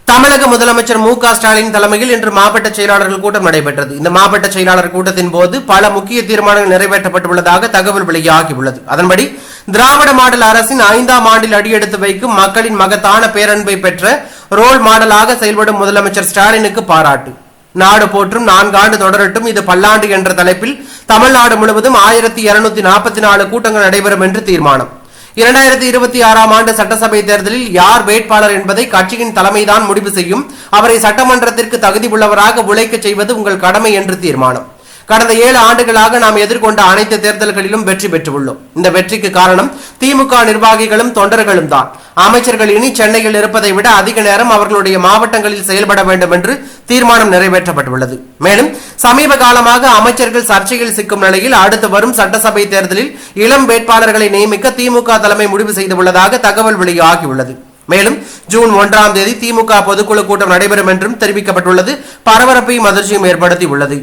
தமிழக முதலமைச்சர் மு.க.ஸ்டாலின் தலைமையில் இன்று மாவட்ட செயலாளர்கள் கூட்டம் நடைபெற்றது. இந்த மாவட்ட செயலாளர் கூட்டத்தின் போது பல முக்கிய தீர்மானங்கள் நிறைவேற்றப்பட்டுள்ளதாக தகவல் வெளியாகியுள்ளது. அதன்படி திராவிட மாடல் அரசின் 5ஆம் ஆண்டில் அடியெடுத்து வைக்கும் மக்களின் மகத்தான பேரன்பை பெற்ற ரோல் மாடலாக செயல்படும் முதலமைச்சர் ஸ்டாலினுக்கு பாராட்டு. நாடு போற்றும் 4 ஆண்டு தொடரட்டும், இது பல்லாண்டு என்ற தலைப்பில் தமிழ்நாடு முழுவதும் 1244 கூட்டங்கள் நடைபெறும் என்று தீர்மானம். 2026ஆம் ஆண்டு சட்டசபை தேர்தலில் யார் வேட்பாளர் என்பதை கட்சியின் தலைமைதான் முடிவு செய்யும். அவரை சட்டமன்றத்திற்கு தகுதி உள்ளவராக உழைக்க செய்வது உங்கள் கடமை என்று தீர்மானம். கடந்த 7 ஆண்டுகளாக நாம் எதிர்கொண்ட அனைத்து தேர்தல்களிலும் வெற்றி பெற்றுள்ளோம். இந்த வெற்றிக்கு காரணம் திமுக நிர்வாகிகளும் தொண்டர்களும் தான். அமைச்சர்கள் இனி சென்னையில் இருப்பதை விட அதிக நேரம் அவர்களுடைய மாவட்டங்களில் செயல்பட வேண்டும் என்று தீர்மானம் நிறைவேற்றப்பட்டுள்ளது. மேலும் சமீப காலமாக அமைச்சர்கள் சர்ச்சையில் சிக்கும் நிலையில் அடுத்து வரும் சட்டசபை தேர்தலில் இளம் வேட்பாளர்களை நியமிக்க திமுக தலைமை முடிவு செய்துள்ளதாக தகவல் வெளியாகியுள்ளது. மேலும் ஜூன் 1ஆம் தேதி திமுக பொதுக்குழு கூட்டம் நடைபெறும் என்றும் தெரிவிக்கப்பட்டுள்ளது. பரபரப்பையும் அதிர்ச்சியும் ஏற்படுத்தியுள்ளது.